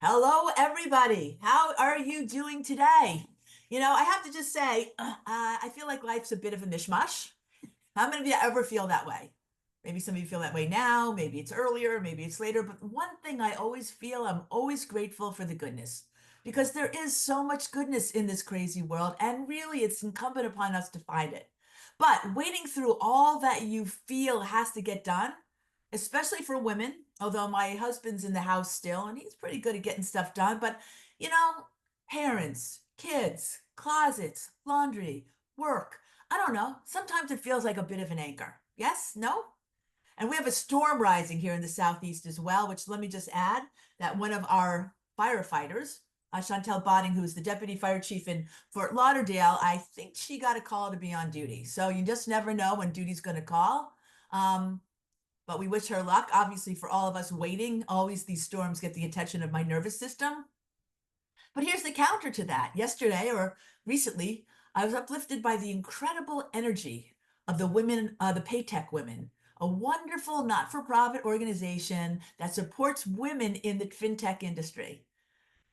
Hello, everybody. How are you doing today? I have to just say, I feel like life's a bit of a mishmash. How many of you ever feel that way? Maybe some of you feel that way now, maybe it's earlier, maybe it's later. But one thing I always feel, I'm always grateful for the goodness because there is so much goodness in this crazy world, and really it's incumbent upon us to find it. But waiting through all that you feel has to get done, especially for women, although my husband's in the house still and he's pretty good at getting stuff done. But, you know, parents, kids, closets, laundry, work. I don't know. Sometimes it feels like a bit of an anchor. Yes? No? And we have a storm rising here in the southeast as well, which let me just add that one of our firefighters, Chantel, who's the deputy fire chief in Fort Lauderdale, I think she got a call to be on duty. So you just never know when duty's going to call. But we wish her luck. Obviously, for all of us waiting, always these storms get the attention of my nervous system. But here's the counter to that. Yesterday or recently, I was uplifted by the incredible energy of the women, the Paytech women, a wonderful not-for-profit organization that supports women in the fintech industry.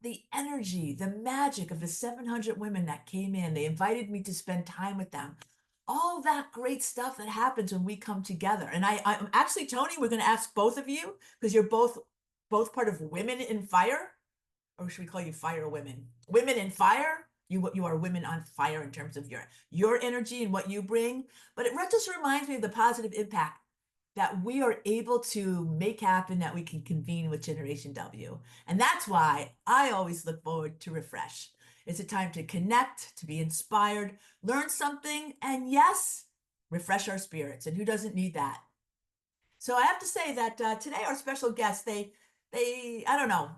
The energy, the magic of the 700 women that came in, they invited me to spend time with them. All that great stuff that happens when we come together. And I'm actually, Toni, we're going to ask both of you because you're both part of Women in Fire, or should we call you Fire Women? Women in Fire. You are women on fire in terms of your energy and what you bring. But it just reminds me of the positive impact that we are able to make happen, that we can convene with Generation W. And that's why I always look forward to Refresh. It's a time to connect, to be inspired, learn something, and yes, refresh our spirits. And who doesn't need that? So I have to say that today our special guests, I don't know,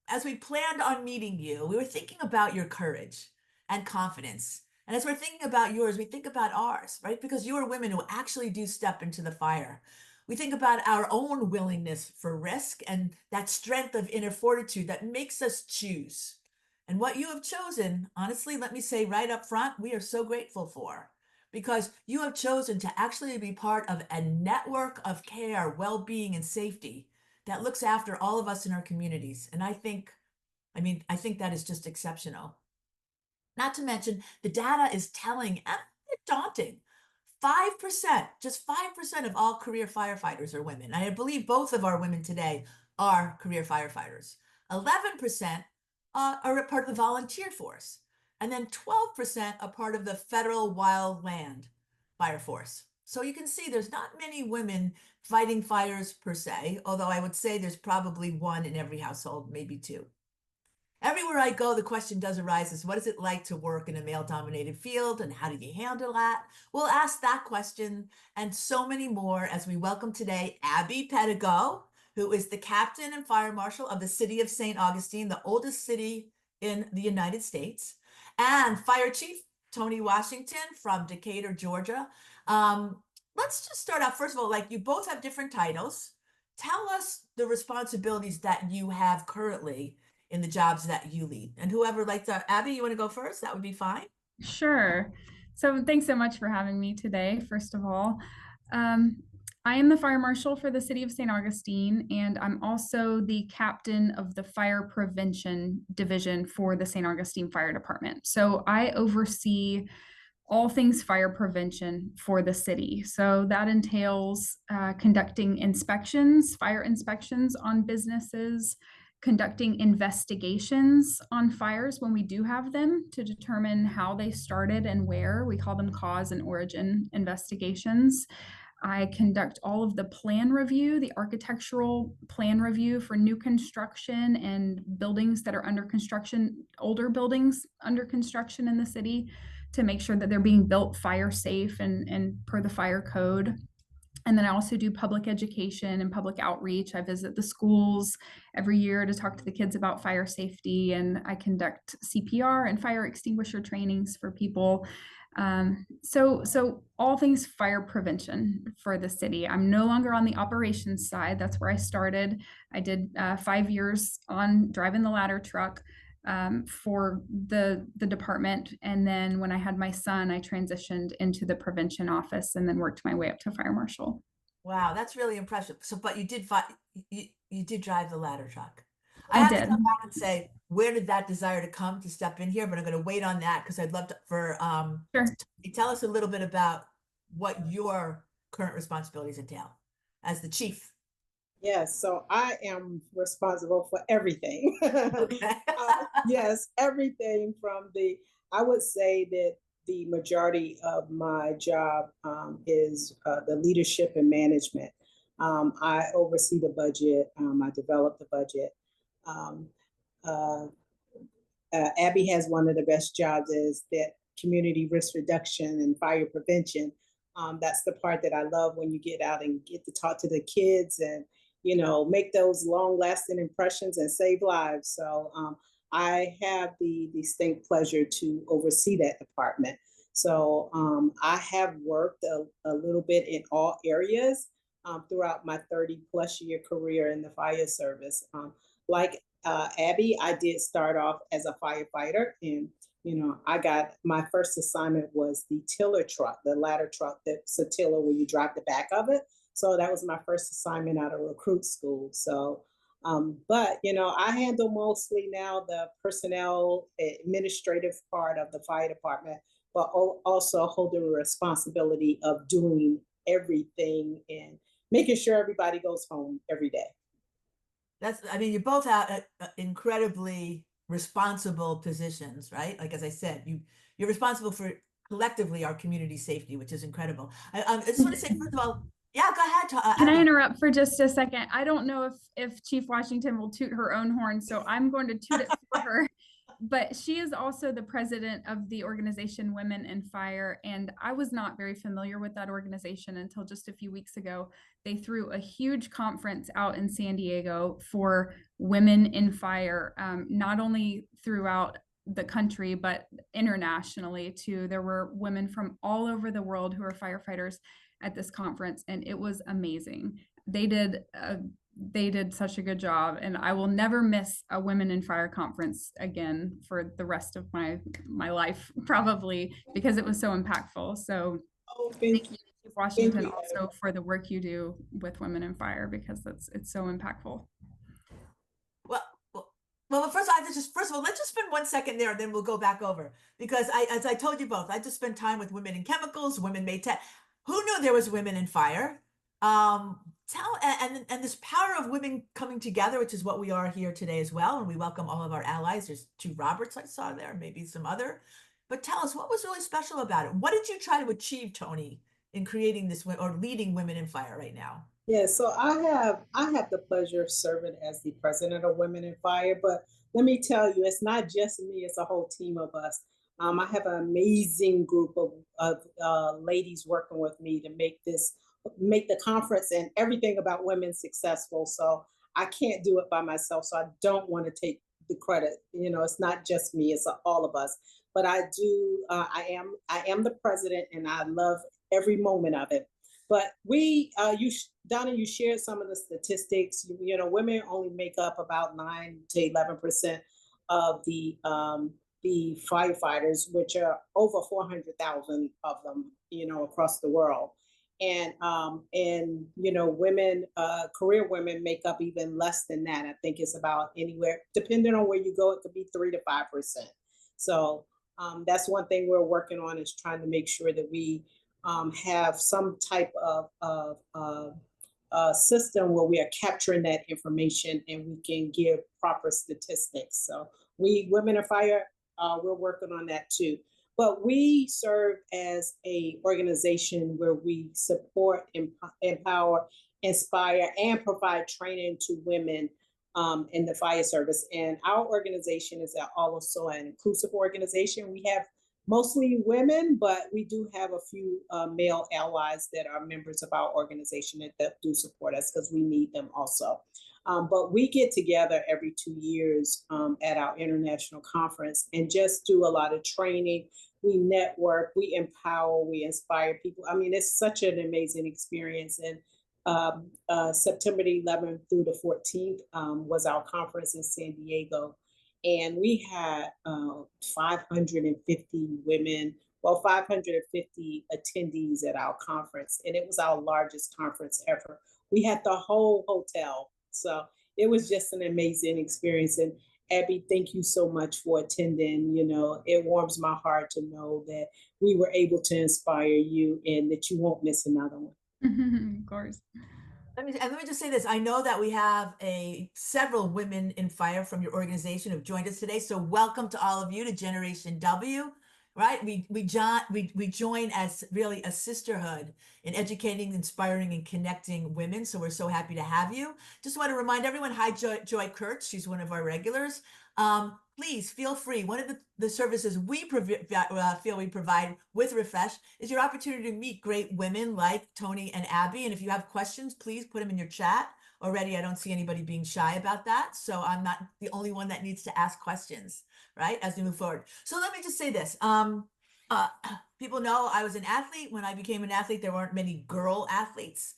as we planned on meeting you, we were thinking about your courage and confidence. And as we're thinking about yours, we think about ours, right? Because you are women who actually do step into the fire. We think about our own willingness for risk and that strength of inner fortitude that makes us choose. And what you have chosen, honestly, let me say right up front, we are so grateful for because you have chosen to actually be part of a network of care, well-being, and safety that looks after all of us in our communities. And I think that is just exceptional. Not to mention, the data is telling and daunting. 5%, just 5% of all career firefighters are women. I believe both of our women today are career firefighters. 11% are a part of the volunteer force. And then 12% are part of the federal wildland fire force. So you can see there's not many women fighting fires per se, although I would say there's probably one in every household, maybe two. Everywhere I go, the question does arise is what is it like to work in a male-dominated field and how do you handle that? We'll ask that question and so many more as we welcome today Abby Pedigo, who is the captain and fire marshal of the city of St. Augustine, the oldest city in the United States, and Fire Chief Toni Washington from Decatur, Georgia. Let's just start out, first of all, like you both have different titles. Tell us the responsibilities that you have currently in the jobs that you lead. And whoever like to, Abby, you want to go first? That would be fine. Sure. So thanks so much for having me today, first of all. Um, I am the fire marshal for the city of St. Augustine, and I'm also the captain of the fire prevention division for the St. Augustine Fire Department. So I oversee all things fire prevention for the city. So that entails conducting inspections, fire inspections on businesses, conducting investigations on fires when we do have them to determine how they started and where. We call them cause and origin investigations. I conduct all of the plan review, the architectural plan review for new construction and buildings that are under construction, older buildings under construction in the city to make sure that they're being built fire safe and per the fire code. And then I also do public education and public outreach. I visit the schools every year to talk to the kids about fire safety, and I conduct CPR and fire extinguisher trainings for people. So all things fire prevention for the city. I'm no longer on the operations side. That's where I started. I did 5 years on driving the ladder truck for the department. And then when I had my son, I transitioned into the prevention office and then worked my way up to fire marshal. Wow, that's really impressive. So, but you did you did drive the ladder truck. I I have to did. come back and say, where did that desire to come to step in here? But I'm going to wait on that because I'd love to, Sure. tell us a little bit about what your current responsibilities entail as the chief. Yes, so I am responsible for everything. Okay. Yes, everything from I would say that the majority of my job is the leadership and management. I oversee the budget, I develop the budget. Um, uh, Abby has one of the best jobs is that community risk reduction and fire prevention. That's the part that I love when you get out and get to talk to the kids and, you know, make those long lasting impressions and save lives. So I have the distinct pleasure to oversee that department. So I have worked a little bit in all areas throughout my 30+ year career in the fire service. Like Abby, I did start off as a firefighter, and you know, I got my first assignment was the tiller truck, the ladder truck that's a tiller where you drive the back of it. So that was my first assignment out of recruit school. So, but you know, I handle mostly now the personnel administrative part of the fire department, but also hold the responsibility of doing everything and making sure everybody goes home every day. I mean, you both have incredibly responsible positions, right? Like, as I said, you're responsible for collectively our community safety, which is incredible. I just want to say, first of all, yeah, go ahead. Can I Abby. interrupt for just a second? I don't know if Chief Washington will toot her own horn, so I'm going to toot it for her. But she is also the president of the organization Women in Fire, and I was not very familiar with that organization until just a few weeks ago. They threw a huge conference out in San Diego for Women in Fire, not only throughout the country, but internationally too. There were women from all over the world who are firefighters at this conference, and it was amazing. They did such a good job, and I will never miss a Women in Fire conference again for the rest of my life, probably, because it was so impactful. So Oh, thank you, Chief Washington, you, also for the work you do with Women in Fire, because it's so impactful. Well, well, first, first of all, let's just spend 1 second there, and then we'll go back over because as I told you both, I just spent time with women in chemicals, women made tech. Who knew there was women in fire? And this power of women coming together, which is what we are here today as well. And we welcome all of our allies. There's 2 Roberts I saw there, maybe some other. But tell us, what was really special about it? What did you try to achieve, Toni, in creating this or leading Women in Fire right now? Yeah, so I have the pleasure of serving as the president of Women in Fire, but let me tell you, it's not just me; it's a whole team of us. I have an amazing group of ladies working with me to make the conference and everything about women successful. So I can't do it by myself. So I don't want to take the credit. You know, it's not just me; it's all of us. But I do. I am the president, and I love every moment of it. But Donna, you shared some of the statistics. You know, women only make up about 9 to 11% of the firefighters, which are over 400,000 of them, you know, across the world. And you know, women, career women make up even less than that. I think it's about anywhere, depending on where you go, it could be 3 to 5%. So that's one thing we're working on, is trying to make sure that we have some type of system where we are capturing that information and we can give proper statistics. So Women in Fire, we're working on that too. But we serve as a organization where we support, empower, inspire, and provide training to women in the fire service. And our organization is also an inclusive organization. We have mostly women, but we do have a few male allies that are members of our organization that do support us, because we need them also. But we get together every 2 years at our international conference and just do a lot of training. We network, we empower, we inspire people. I mean, it's such an amazing experience. And September 11th through the 14th was our conference in San Diego. And we had 550 women, well, 550 attendees at our conference. And it was our largest conference ever. We had the whole hotel. So it was just an amazing experience. And Abby, thank you so much for attending. You know, it warms my heart to know that we were able to inspire you and that you won't miss another one. Of course. Let me just say this. I know that we have several women in fire from your organization who've joined us today. So welcome to all of you to Generation W. Right? We join as really a sisterhood in educating, inspiring, and connecting women. So we're so happy to have you. Just want to remind everyone, hi, Joy Kurtz. She's one of our regulars. Please feel free. One of the services we feel we provide with Refresh is your opportunity to meet great women like Toni and Abby. And if you have questions, please put them in your chat. Already, I don't see anybody being shy about that. So I'm not the only one that needs to ask questions, right, as we move forward. So let me just say this. People know I was an athlete. When I became an athlete, there weren't many girl athletes.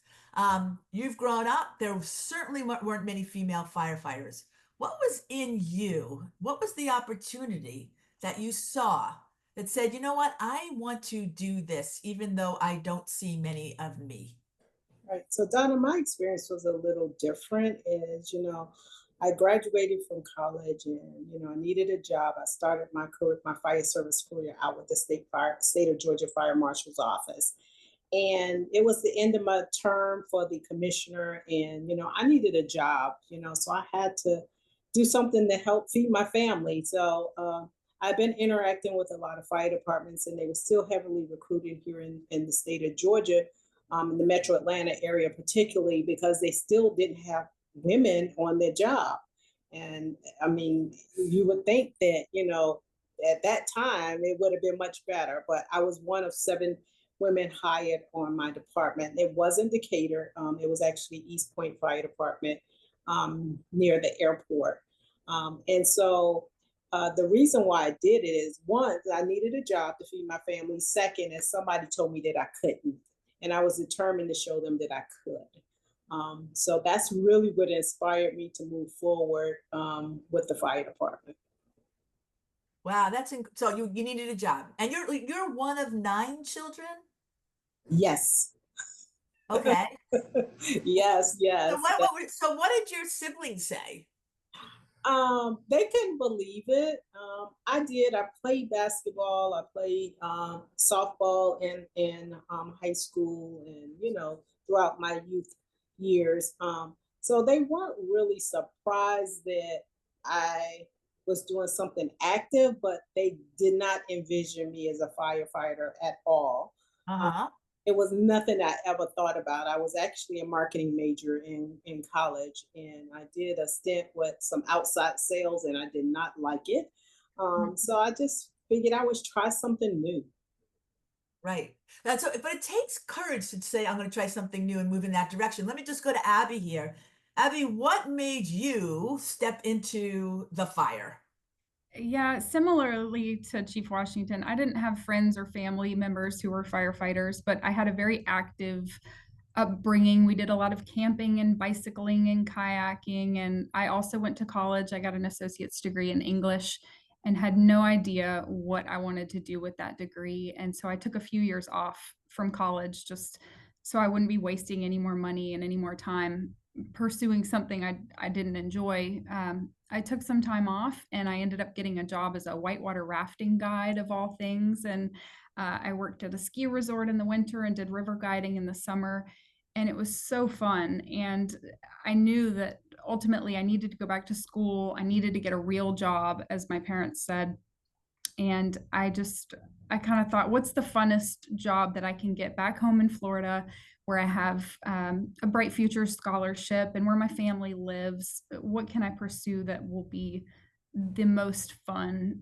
You've grown up. There certainly weren't many female firefighters. What was in you? What was the opportunity that you saw that said, you know what, I want to do this, even though I don't see many of me? Right. So Donna, my experience was a little different. Is, you know, I graduated from college and, you know, I needed a job. I started my career, my fire service career out with the state of Georgia Fire Marshal's office. And it was the end of my term for the commissioner. And, you know, I needed a job, you know, so I had to do something to help feed my family. So I've been interacting with a lot of fire departments, and they were still heavily recruited here in the state of Georgia, in the metro Atlanta area, particularly because they still didn't have women on their job. And I mean, you would think that, you know, at that time it would have been much better, but I was one of 7 women hired on my department. It wasn't Decatur. It was actually East Point Fire Department, near the airport. And so the reason why I did it is, one, I needed a job to feed my family. Second, is somebody told me that I couldn't. And I was determined to show them that I could. So that's really what inspired me to move forward with the fire department. Wow, so you needed a job, and you're one of 9 children. Yes. Okay. Yes, yes. So what did your siblings say? They couldn't believe it. I did. I played basketball. I played softball in high school, and, you know, throughout my youth years. So they weren't really surprised that I was doing something active, but they did not envision me as a firefighter at all. Uh-huh. It was nothing I ever thought about. I was actually a marketing major in college, and I did a stint with some outside sales, and I did not like it. So I just figured I would try something new. Right. But it takes courage to say, I'm going to try something new and move in that direction. Let me just go to Abby here. Abby, what made you step into the fire? Yeah, similarly to Chief Washington, I didn't have friends or family members who were firefighters, but I had a very active upbringing. We did a lot of camping and bicycling and kayaking. And I also went to college. I got an associate's degree in English and had no idea what I wanted to do with that degree. And so I took a few years off from college just so I wouldn't be wasting any more money and any more time pursuing something I didn't enjoy. I took some time off and I ended up getting a job as a whitewater rafting guide of all things. And I worked at a ski resort in the winter and did river guiding in the summer. And it was so fun. And I knew that ultimately I needed to go back to school. I needed to get a real job, as my parents said. And I kind of thought, what's the funnest job that I can get back home in Florida, where I have a Bright Future scholarship and where my family lives? What can I pursue that will be the most fun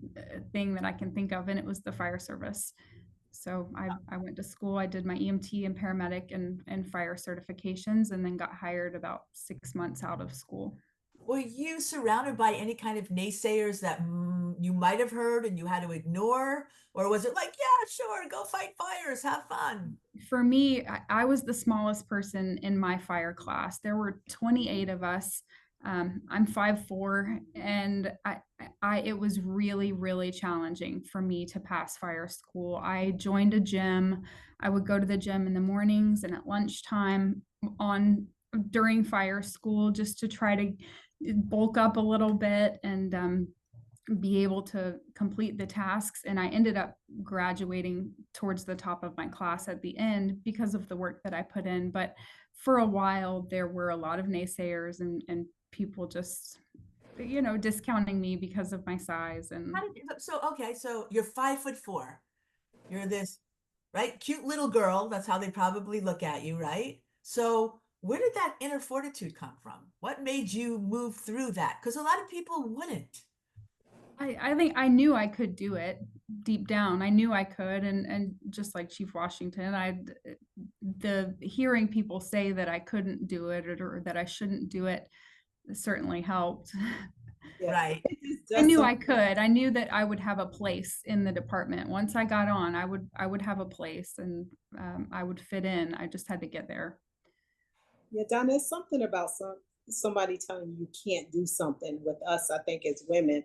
thing that I can think of? And it was the fire service. So I went to school. I did my EMT and paramedic and fire certifications, and then got hired about 6 months out of school. Were you surrounded by any kind of naysayers that you might have heard and you had to ignore? Or was it like, yeah, sure, go fight fires, have fun? For me, I was the smallest person in my fire class. There were 28 of us. I'm 5'4", and it was really, really challenging for me to pass fire school. I joined a gym. I would go to the gym in the mornings and at lunchtime during fire school, just to try bulk up a little bit and be able to complete the tasks. And I ended up graduating towards the top of my class at the end because of the work that I put in. But for a while, there were a lot of naysayers and people just, discounting me because of my size. And Okay, so you're 5'4". You're this, right? Cute little girl. That's how they probably look at you, right? So where did that inner fortitude come from? What made you move through that? Because a lot of people wouldn't. I think I knew I could do it deep down. I knew I could, and just like Chief Washington, the hearing people say that I couldn't do it or that I shouldn't do it certainly helped. Yeah. Right. I knew I could. I knew that I would have a place in the department. Once I got on, I would have a place and I would fit in. I just had to get there. Yeah, Donna, it's something about somebody telling you can't do something. With us, I think as women,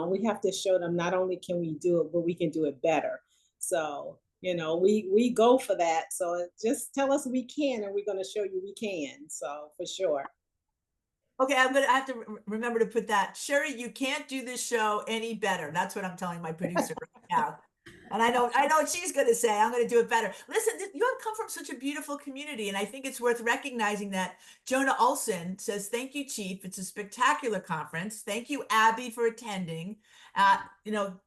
we have to show them not only can we do it, but we can do it better. So, we go for that. So just tell us we can, and we're going to show you we can. So for sure. Okay, I have to remember to put that. Sherry, you can't do this show any better. That's what I'm telling my producer right now. And I know what she's going to say. I'm going to do it better. Listen, you have come from such a beautiful community, and I think it's worth recognizing that Jonah Olson says, "Thank you, Chief. It's a spectacular conference. Thank you, Abby, for attending.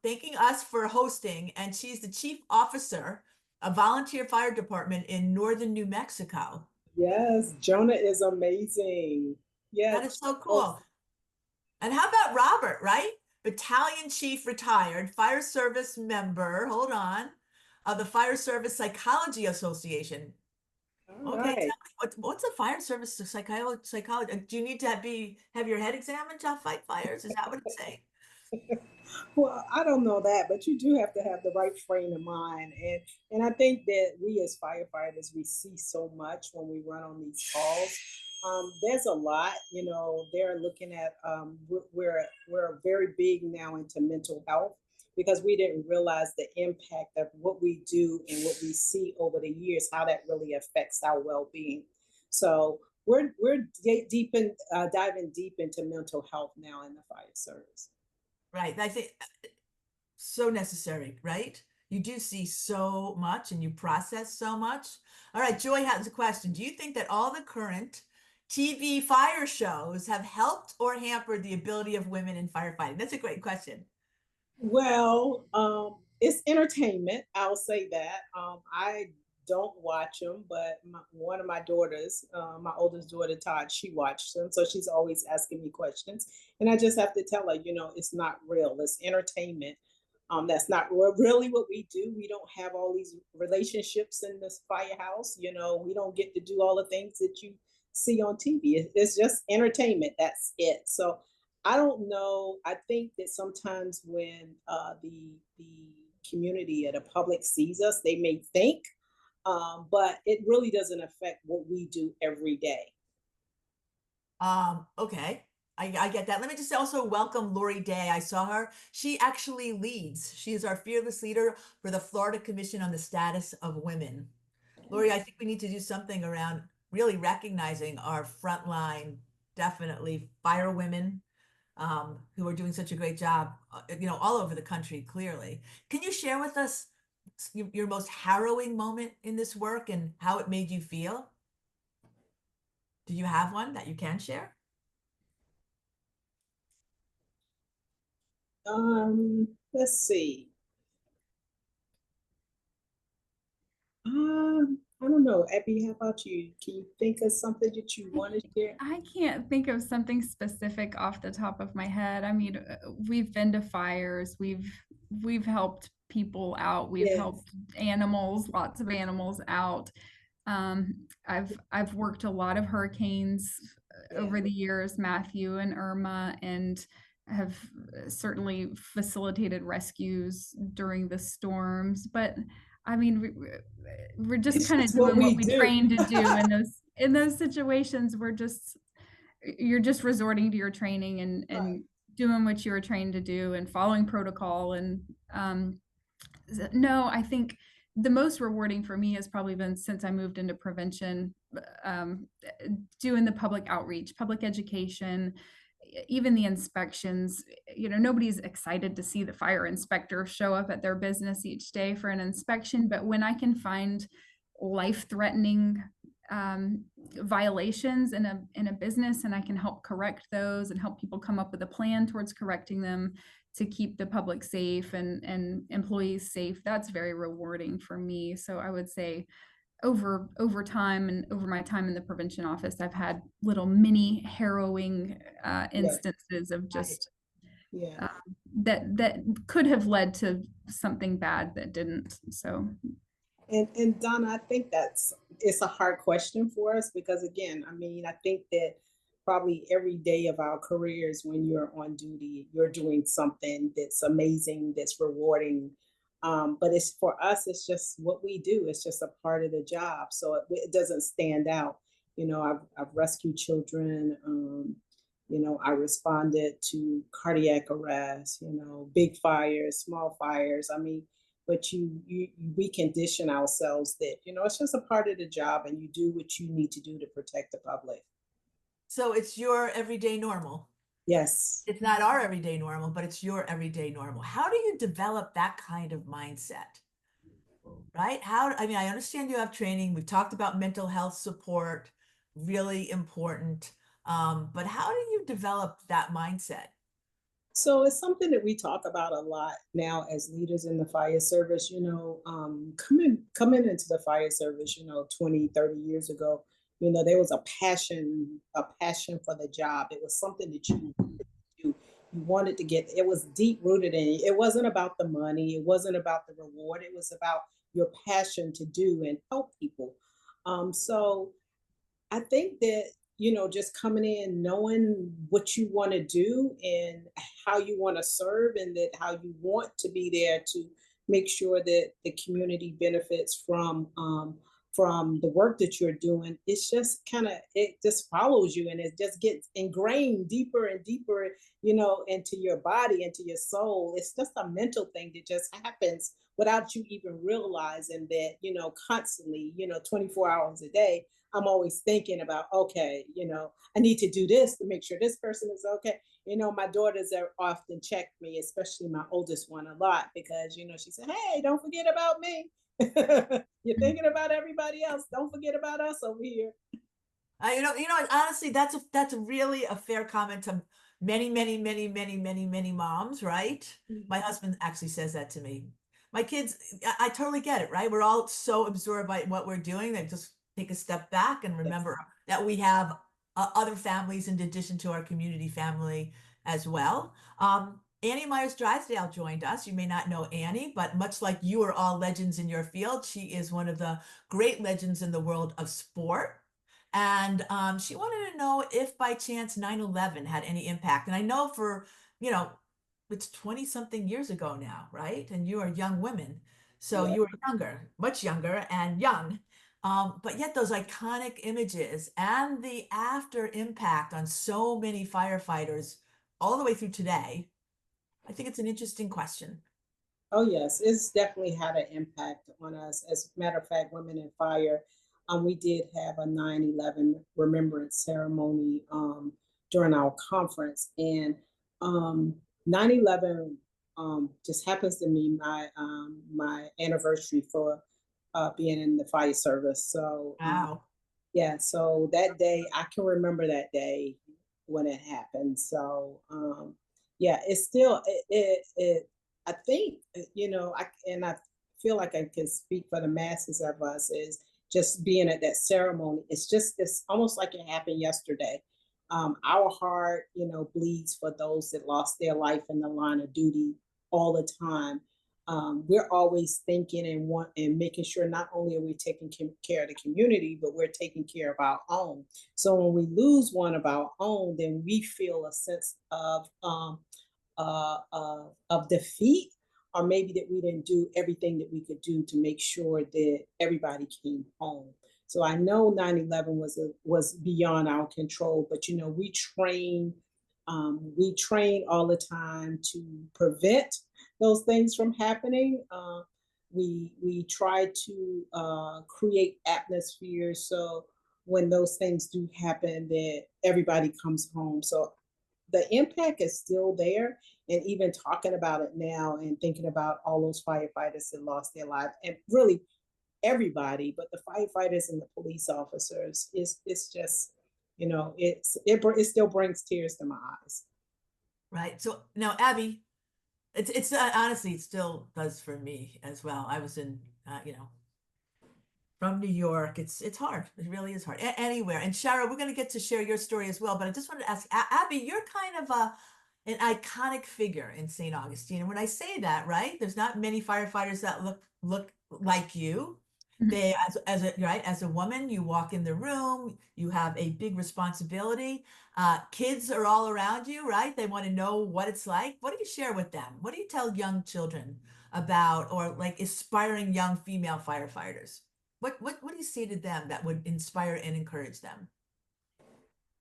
Thanking us for hosting." And she's the chief officer of volunteer fire department in northern New Mexico. Yes, Jonah is amazing. Yes, that is so cool. And how about Robert, right? Battalion chief, retired, fire service member, hold on, of the Fire Service Psychology Association. All Okay, right. tell me, what's a fire service psychology? Do you need to have your head examined to fight fires? Is that what it's saying? Well, I don't know that, but you do have to have the right frame of mind. And I think that we as firefighters, we see so much when we run on these calls. There's a lot, they're looking at, we're very big now into mental health because we didn't realize the impact of what we do and what we see over the years, how that really affects our well-being. So we're diving deep into mental health now in the fire service. Right. I think so necessary, right? You do see so much and you process so much. All right, Joy has a question. Do you think that all the current TV fire shows have helped or hampered the ability of women in firefighting? That's a great question. Well, it's entertainment. I'll say that. I don't watch them, but one of my daughters, my oldest daughter, Todd, she watched them. So she's always asking me questions. And I just have to tell her, it's not real. It's entertainment. That's not really what we do. We don't have all these relationships in this firehouse. We don't get to do all the things that you see on TV. It's just entertainment. That's it. So I don't know. I think that sometimes when the community or the public sees us, they may think, but it really doesn't affect what we do every day. Okay. I get that. Let me just also welcome Lori Day. I saw her. She actually leads. She is our fearless leader for the Florida Commission on the Status of Women. Lori, I think we need to do something around really recognizing our frontline, definitely fire women who are doing such a great job, all over the country, clearly. Can you share with us your most harrowing moment in this work and how it made you feel? Do you have one that you can share? Let's see. I don't know. Abby, how about you? Can you think of something that you want to share? I can't think of something specific off the top of my head. I mean, we've been to fires, we've helped people out, we've helped animals, lots of animals out. I've worked a lot of hurricanes over the years, Matthew and Irma, and have certainly facilitated rescues during the storms. But I mean, we're just kind of doing what we trained to do in those situations. You're just resorting to your training and doing what you were trained to do and following protocol. And no, I think the most rewarding for me has probably been since I moved into prevention, doing the public outreach, public education. even the inspections, nobody's excited to see the fire inspector show up at their business each day for an inspection. But when I can find life-threatening violations in a business, and I can help correct those and help people come up with a plan towards correcting them to keep the public safe and employees safe, that's very rewarding for me. So I would say over time and over my time in the prevention office, I've had little mini harrowing instances of just that could have led to something bad that didn't. So and Donna, I think it's a hard question for us because again, I mean, I think that probably every day of our careers when you're on duty, you're doing something that's amazing, that's rewarding. But it's for us, it's just what we do. It's just a part of the job. So it doesn't stand out. I've rescued children. I responded to cardiac arrest, big fires, small fires. I mean, but we condition ourselves that, it's just a part of the job and you do what you need to do to protect the public. So it's your everyday normal. Yes. It's not our everyday normal, but it's your everyday normal. How do you develop that kind of mindset? Right? I mean, I understand you have training. We've talked about mental health support, really important. But how do you develop that mindset? So it's something that we talk about a lot now as leaders in the fire service, coming into the fire service, 20, 30 years ago, there was a passion for the job. It was something that you wanted to get. It was deep rooted in you. It wasn't about the money. It wasn't about the reward. It was about your passion to do and help people. So I think that, just coming in, knowing what you want to do and how you want to serve and that how you want to be there to make sure that the community benefits from the work that you're doing, it's just it just follows you and it just gets ingrained deeper and deeper, into your body, into your soul. It's just a mental thing that just happens without you even realizing that, constantly, 24 hours a day, I'm always thinking about, okay, I need to do this to make sure this person is okay. My daughters are often check me, especially my oldest one, a lot because, she said, hey, don't forget about me. You're thinking about everybody else. Don't forget about us over here. Honestly, that's really a fair comment to many moms, right? Mm-hmm. My husband actually says that to me. My kids, I totally get it, right? We're all so absorbed by what we're doing that just take a step back and remember that we have other families in addition to our community family as well. Annie Myers-Drysdale joined us. You may not know Annie, but much like you are all legends in your field, she is one of the great legends in the world of sport. And she wanted to know if by chance 9/11 had any impact. And I know it's 20 something years ago now, right? And you are young women. So you were younger, much younger and young. But yet those iconic images and the after impact on so many firefighters all the way through today, I think it's an interesting question. Oh, yes, it's definitely had an impact on us. As a matter of fact, Women in Fire, we did have a 9/11 remembrance ceremony during our conference. And 9/11 just happens to be my anniversary for being in the fire service. So Wow. yeah, so that day, I can remember that day when it happened. So yeah, it's still I think I feel like I can speak for the masses of us is just being at that ceremony. It's almost like it happened yesterday. Our heart, bleeds for those that lost their life in the line of duty all the time. We're always thinking and making sure not only are we taking care of the community, but we're taking care of our own. So when we lose one of our own, then we feel a sense of defeat, or maybe that we didn't do everything that we could do to make sure that everybody came home. So I know 9/11 was beyond our control, but we train all the time to prevent those things from happening. We try to create atmospheres so when those things do happen, that everybody comes home. So the impact is still there. And even talking about it now and thinking about all those firefighters that lost their lives, and really everybody, but the firefighters and the police officers, it's just, it still brings tears to my eyes. Right. So now, Abby, it's honestly, it still does for me as well. I was in, from New York. It's hard. It really is hard. Anywhere. And Shara, we're going to get to share your story as well. But I just wanted to ask, Abby, you're kind of an iconic figure in St. Augustine. And when I say that, right, there's not many firefighters that look like you. They, as a woman, you walk in the room, you have a big responsibility. Kids are all around you, right? They want to know what it's like. What do you share with them? What do you tell young children about, or like aspiring young female firefighters? What do you say to them that would inspire and encourage them?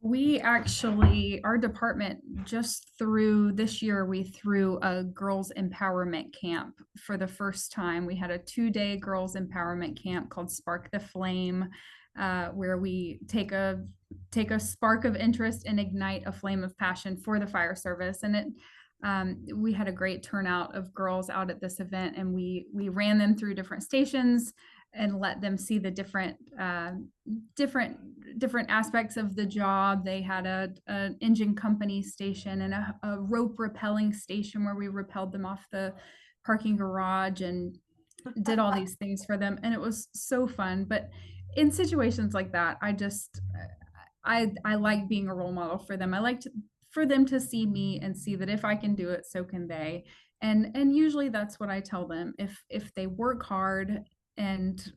We actually, our department just threw this year, we threw a girls empowerment camp for the first time. We had a 2-day girls empowerment camp called Spark the Flame, where we take a spark of interest and ignite a flame of passion for the fire service. And we had a great turnout of girls out at this event, and we ran them through different stations and let them see the different aspects of the job. They had an engine company station and a rope rappelling station where we rappelled them off the parking garage and did all these things for them. And it was so fun. But in situations like that, I like being a role model for them. I like for them to see me and see that if I can do it, so can they. And usually that's what I tell them. If they work hard, and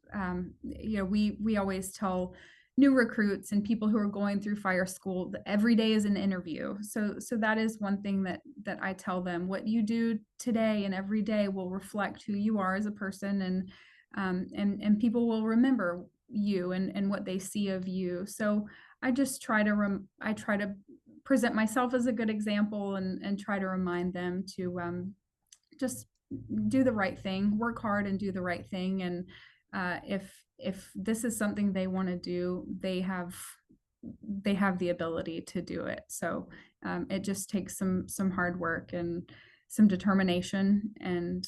we always tell new recruits and people who are going through fire school that every day is an interview. So that is one thing that I tell them. What you do today and every day will reflect who you are as a person, and people will remember you and what they see of you. So I just try to present myself as a good example, and try to remind them to just do the right thing, work hard and do the right thing. And if this is something they want to do, they have the ability to do it. So it just takes some hard work and some determination, and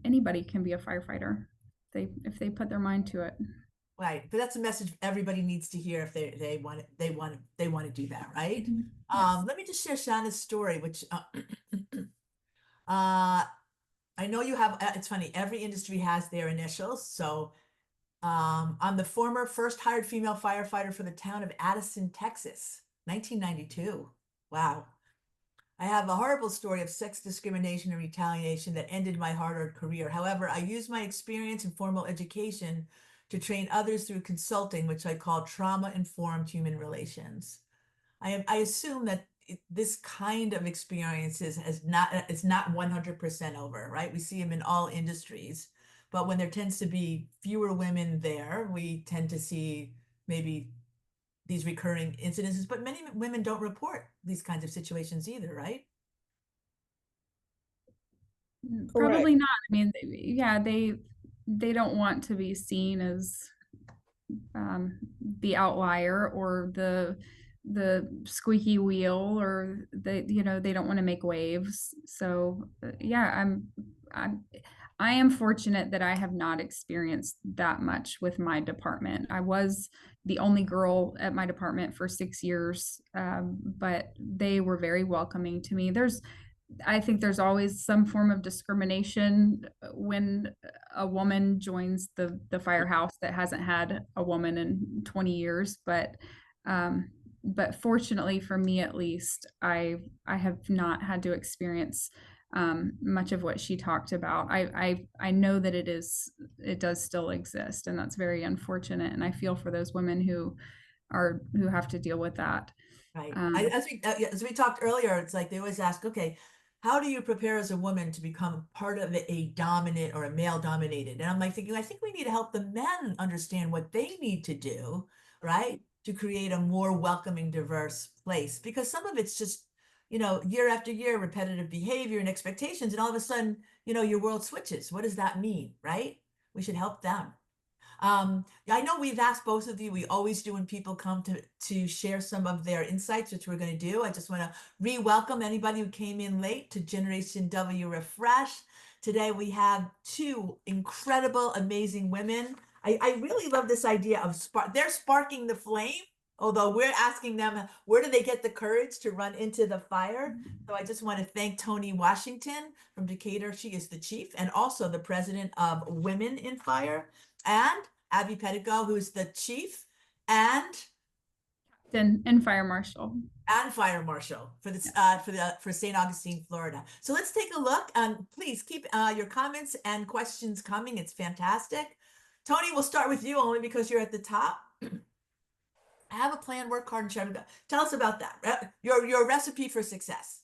anybody can be a firefighter if they put their mind to it. Right, but that's a message everybody needs to hear if they want to do that, right? Yes. Let me just share Shauna's story, which I know you have. It's funny. Every industry has their initials. So I'm the former first hired female firefighter for the town of Addison, Texas, 1992. Wow. I have a horrible story of sex discrimination and retaliation that ended my hard-earned career. However, I used my experience and formal education to train others through consulting, which I call trauma-informed human relations. I assume that this kind of experiences it's not 100% over, right? We see them in all industries, but when there tends to be fewer women there, we tend to see maybe these recurring incidences, but many women don't report these kinds of situations either, right? Probably Correct. not. I mean, yeah, they don't want to be seen as the outlier or the squeaky wheel, or they don't want to make waves. So yeah, I am fortunate that I have not experienced that much with my department. I was the only girl at my department for 6 years, but they were very welcoming to me. I think there's always some form of discrimination when a woman joins the firehouse that hasn't had a woman in 20 years. But fortunately for me, at least, I have not had to experience much of what she talked about. I know that it does still exist, and that's very unfortunate. And I feel for those women who have to deal with that. Right. As we talked earlier, it's like they always ask, okay, how do you prepare as a woman to become part of a dominant or a male dominated? And I'm like thinking, I think we need to help the men understand what they need to do, right, to create a more welcoming, diverse place. Because some of it's just, year after year, repetitive behavior and expectations, and all of a sudden, your world switches. What does that mean, right? We should help them. I know we've asked both of you, we always do when people come to share some of their insights, which we're going to do. I just want to re-welcome anybody who came in late to Generation W Refresh. Today we have two incredible, amazing women. I really love this idea of they're sparking the flame, although we're asking them, where do they get the courage to run into the fire? So I just want to thank Toni Washington from Decatur. She is the chief and also the president of Women in Fire, and Abby Pedigo, who's the chief and Fire Marshal. And Fire Marshal for this for St. Augustine, Florida. So let's take a look, and please keep your comments and questions coming. It's fantastic. Toni, we'll start with you only because you're at the top. Have a plan, work hard, and share. Tell us about that. Your recipe for success.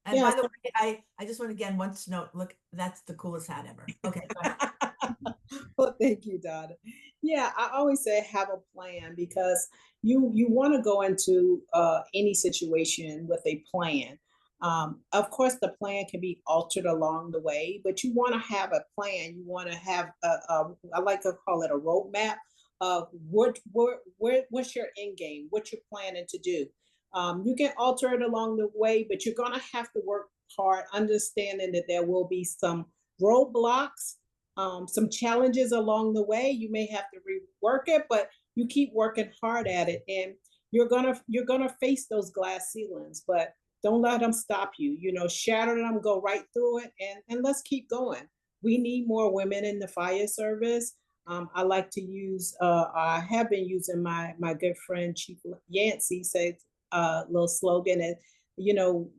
And Yes. by the way, I just want to again once note, look, that's the coolest hat ever. Okay. Go ahead. Well, thank you, Donna. Yeah, I always say have a plan because you want to go into any situation with a plan. Of course, the plan can be altered along the way, but you want to have a plan. You want to have I like to call it a roadmap of what's your end game, what you're planning to do. You can alter it along the way, but you're going to have to work hard, understanding that there will be some roadblocks, some challenges along the way. You may have to rework it, but you keep working hard at it, and you're gonna face those glass ceilings, but don't let them stop you. You know, shatter them, go right through it, and let's keep going. We need more women in the fire service. I like to use. I have been using my good friend Chief Yancey says little slogan, and you know,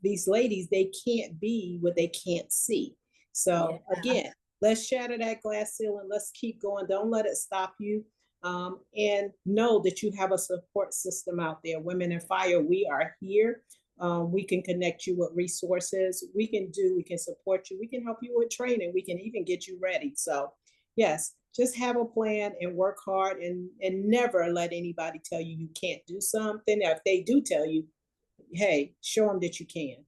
these ladies, they can't be what they can't see. So Yeah. again, let's shatter that glass ceiling. Let's keep going. Don't let it stop you. And know that you have a support system out there. Women in Fire, we are here. We can connect you with resources. We can support you. We can help you with training. We can even get you ready. So yes, just have a plan and work hard, and never let anybody tell you you can't do something. If they do tell you, hey, show them that you can.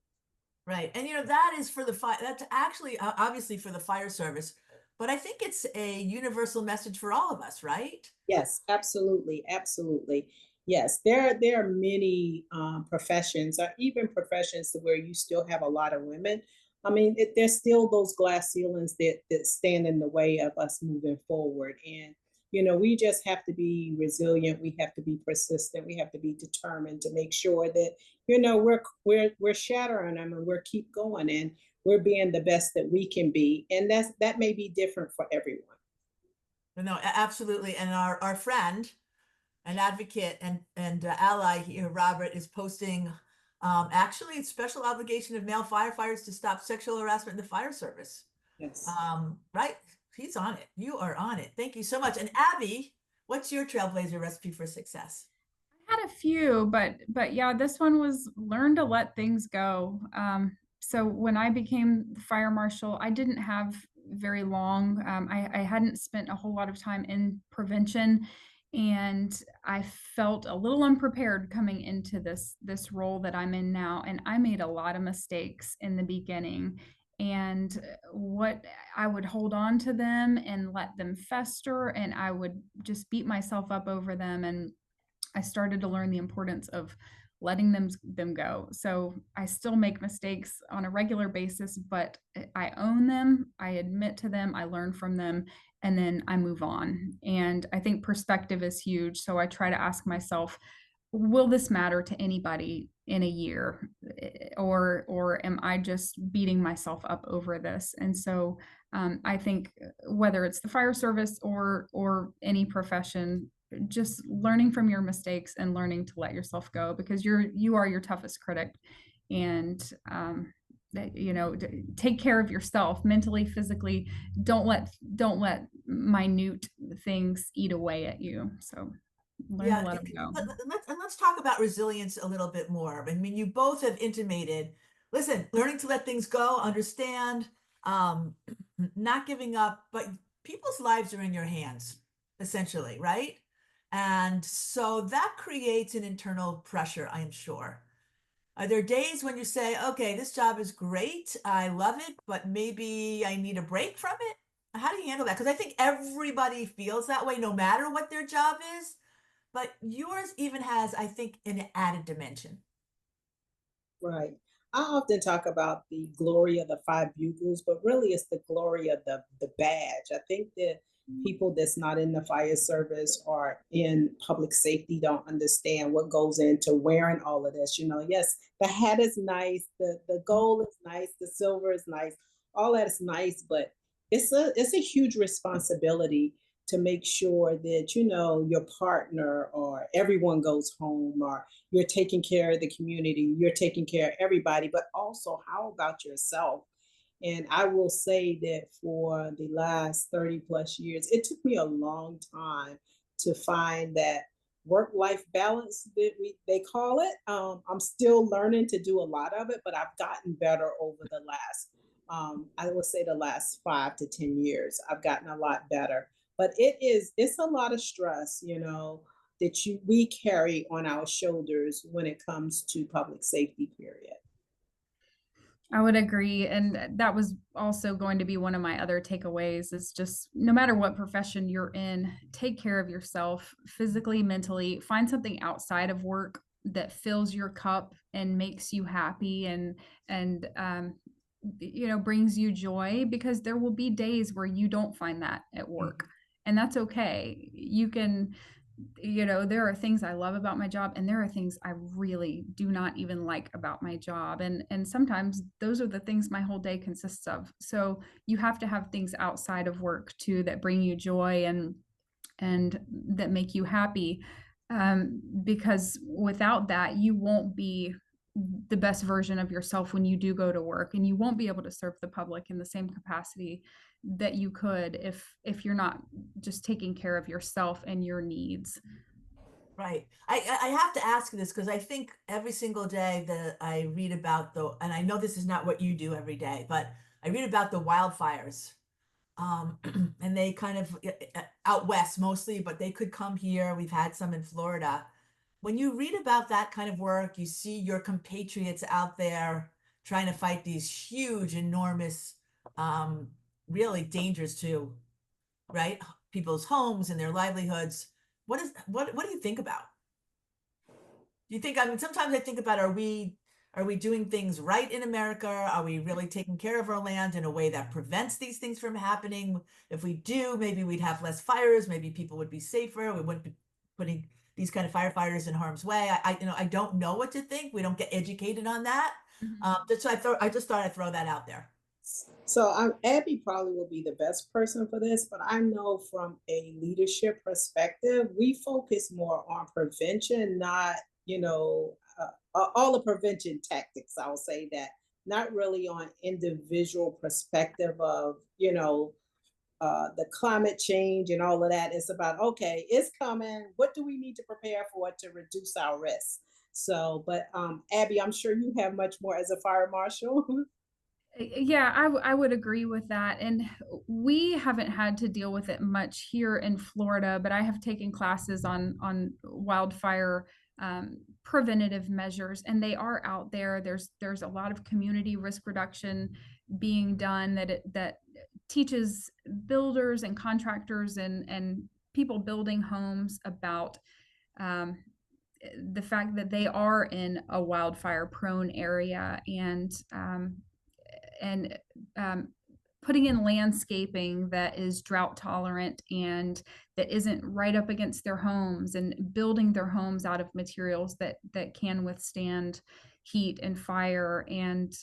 Right. And you know, that is for the fire. That's actually obviously for the fire service, but I think it's a universal message for all of us, right? Yes, absolutely, absolutely. Yes, there are many professions, or even professions where you still have a lot of women. I mean, there's still those glass ceilings that stand in the way of us moving forward. And you know, we just have to be resilient. We have to be persistent. We have to be determined to make sure that you know we're shattering them, and we're keep going, and we're being the best that we can be. And that may be different for everyone. No, absolutely. And our friend, an advocate and ally here, Robert, is posting actually special obligation of male firefighters to stop sexual harassment in the fire service. Yes. Right? He's on it. You are on it. Thank you so much. And Abby, what's your trailblazer recipe for success? I had a few, but yeah, this one was learn to let things go. So when I became the fire marshal, I didn't have very long. I hadn't spent a whole lot of time in prevention, and I felt a little unprepared coming into this role that I'm in now. And I made a lot of mistakes in the beginning. And what I would hold on to them and let them fester, and I would just beat myself up over them. And I started to learn the importance of letting them go. So I still make mistakes on a regular basis, but I own them, I admit to them, I learn from them, and then I move on. And I think perspective is huge. So I try to ask myself, will this matter to anybody in a year, or am I just beating myself up over this? And so I think whether it's the fire service or any profession, just learning from your mistakes and learning to let yourself go, because you are your toughest critic. And you know, take care of yourself mentally, physically. Don't let minute things eat away at you. So learn to let them go. Let's talk about resilience a little bit more. I mean, you both have intimated, listen, learning to let things go, understand, not giving up, but people's lives are in your hands, essentially, right? And so that creates an internal pressure, I am sure. Are there days when you say, okay, this job is great, I love it, but maybe I need a break from it? How do you handle that? Because I think everybody feels that way no matter what their job is, but yours even has, I think, an added dimension. Right. I often talk about the glory of the five bugles, but really it's the glory of the badge. I think that people that's not in the fire service or in public safety don't understand what goes into wearing all of this. You know, yes, the hat is nice, the gold is nice, the silver is nice, all that is nice, but it's a huge responsibility to make sure that you know your partner or everyone goes home, or you're taking care of the community, you're taking care of everybody, but also how about yourself? And I will say that for the last 30 plus years, it took me a long time to find that work life balance that they call it. I'm still learning to do a lot of it, but I've gotten better over the last, I would say the last 5 to 10 years. I've gotten a lot better. But it's a lot of stress, you know, that we carry on our shoulders when it comes to public safety, period. I would agree. And that was also going to be one of my other takeaways is just no matter what profession you're in, take care of yourself physically, mentally, find something outside of work that fills your cup and makes you happy and you know, brings you joy, because there will be days where you don't find that at work, and that's okay. You can, you know, there are things I love about my job and there are things I really do not even like about my job. And sometimes those are the things my whole day consists of. So you have to have things outside of work too that bring you joy and that make you happy. Because without that, you won't be the best version of yourself when you do go to work, and you won't be able to serve the public in the same capacity that you could if you're not just taking care of yourself and your needs. Right. I have to ask this because I think every single day that I read about and I know this is not what you do every day, but I read about the wildfires. Um, and they kind of out west mostly, but they could come here. We've had some in Florida. When you read about that kind of work, you see your compatriots out there trying to fight these huge, enormous, um, really dangers to, right? People's homes and their livelihoods. What do you think about? Do you think, I mean, sometimes I think about are we doing things right in America? Are we really taking care of our land in a way that prevents these things from happening? If we do, maybe we'd have less fires, maybe people would be safer. We wouldn't be putting these kind of firefighters in harm's way. You know, I don't know what to think. We don't get educated on that. I just thought I'd throw that out there. So Abby probably will be the best person for this, but I know from a leadership perspective, we focus more on prevention, not, you know, all the prevention tactics, I'll say that, not really on individual perspective of, you know, the climate change and all of that. It's about, okay, it's coming. What do we need to prepare for to reduce our risk? So, but Abby, I'm sure you have much more as a fire marshal. Yeah, I would agree with that. And we haven't had to deal with it much here in Florida, but I have taken classes on wildfire preventative measures, and they are out there. There's a lot of community risk reduction being done that teaches builders and contractors and people building homes about um, the fact that they are in a wildfire prone area, and um, putting in landscaping that is drought tolerant and that isn't right up against their homes, and building their homes out of materials that can withstand heat and fire, and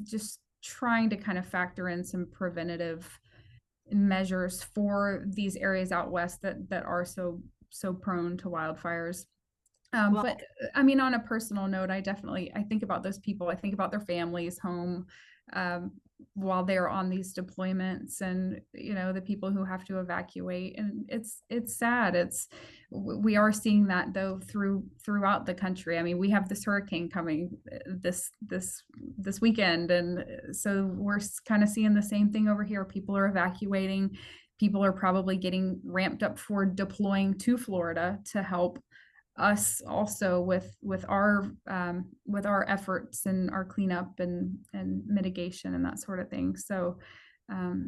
just trying to kind of factor in some preventative measures for these areas out west that are so prone to wildfires. Well, But I mean, on a personal note, I think about those people. I think about their families home um, while they're on these deployments, and you know, the people who have to evacuate. And it's sad. We are seeing that though throughout the country. I mean, we have this hurricane coming this weekend, and so we're kind of seeing the same thing over here. People are evacuating. People are probably getting ramped up for deploying to Florida to help us also with our efforts and our cleanup and mitigation and that sort of thing. So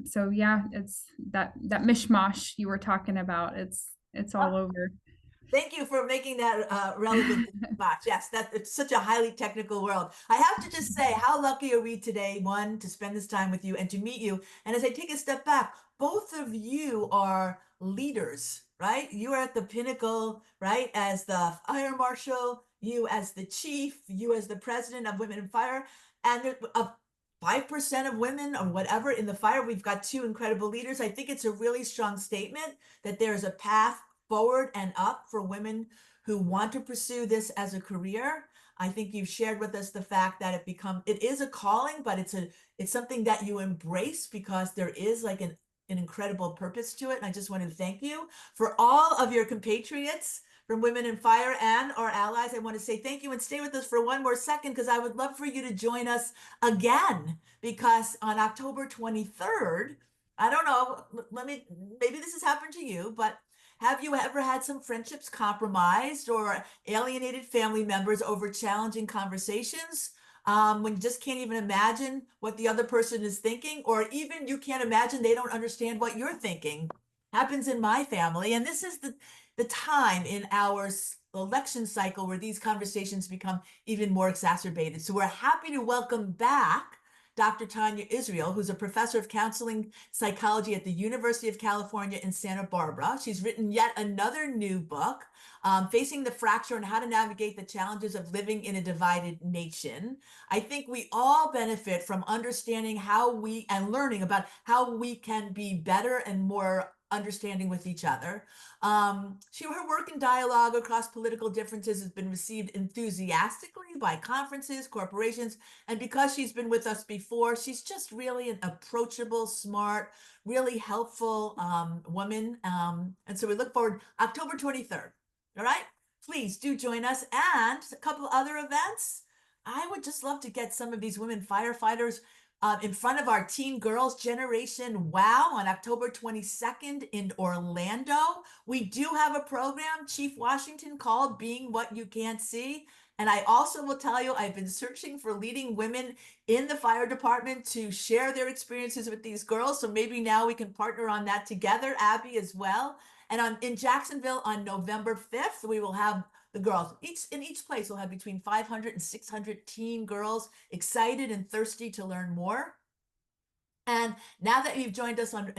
So yeah, it's that mishmash you were talking about. It's all over. Thank you for making that relevant to Box. Yes, that it's such a highly technical world. I have to just say, how lucky are we today, one, to spend this time with you and to meet you. And as I take a step back, both of you are leaders, right? You are at the pinnacle, right? As the fire marshal, you as the chief, you as the president of Women in Fire, and there's 5% of women or whatever in the fire. We've got two incredible leaders. I think it's a really strong statement that there's a path forward and up for women who want to pursue this as a career. I think you've shared with us the fact that it is a calling, but it's something that you embrace because there is like an incredible purpose to it. And I just want to thank you for all of your compatriots from Women in Fire and our allies. I want to say thank you and stay with us for one more second because I would love for you to join us again, because on October 23rd, I don't know, maybe this has happened to you, but have you ever had some friendships compromised or alienated family members over challenging conversations? When you just can't even imagine what the other person is thinking, or even you can't imagine they don't understand what you're thinking. Happens in my family. And this is the time in our election cycle where these conversations become even more exacerbated. So we're happy to welcome back Dr. Tanya Israel, who's a professor of counseling psychology at the University of California in Santa Barbara. She's written yet another new book, Facing the Fracture and How to Navigate the Challenges of Living in a Divided Nation. I think we all benefit from understanding and learning about how we can be better and more understanding with each other. Her work and dialogue across political differences has been received enthusiastically by conferences, corporations, and because she's been with us before, she's just really an approachable, smart, really helpful woman. And so we look forward October 23rd. All right, please do join us, and a couple other events. I would just love to get some of these women firefighters in front of our Teen Girls Generation Wow on October 22nd in Orlando. We do have a program, Chief Washington, called Being What You Can't See. And I also will tell you, I've been searching for leading women in the fire department to share their experiences with these girls. So maybe now we can partner on that together, Abby as well. And in Jacksonville on November 5th, we will have the girls. In each place, we'll have between 500 and 600 teen girls excited and thirsty to learn more. And now that you've joined us on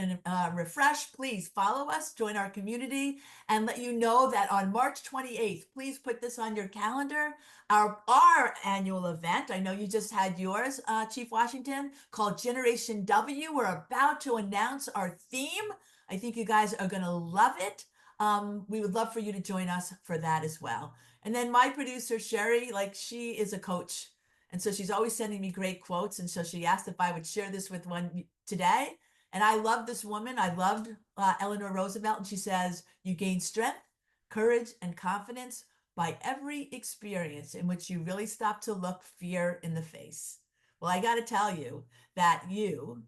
Refresh, please follow us, join our community, and let you know that on March 28th, please put this on your calendar, our annual event. I know you just had yours, Chief Washington, called Generation W. We're about to announce our theme. I think you guys are going to love it. We would love for you to join us for that as well. And then my producer, Sherry, she is a coach. And so she's always sending me great quotes. And so she asked if I would share this with one today. And I love this woman. I loved Eleanor Roosevelt. And she says, you gain strength, courage, and confidence by every experience in which you really stop to look fear in the face. Well, I got to tell you that you,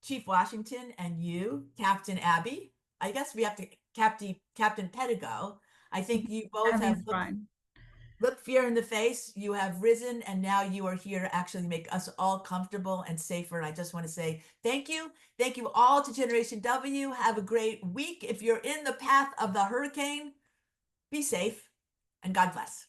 Chief Washington, and you, Captain Abby, I guess we have to Captain Pedigo. I think you both have looked fear in the face. You have risen, and now you are here to actually make us all comfortable and safer. And I just want to say thank you. Thank you all to Generation W. Have a great week. If you're in the path of the hurricane, be safe, and God bless.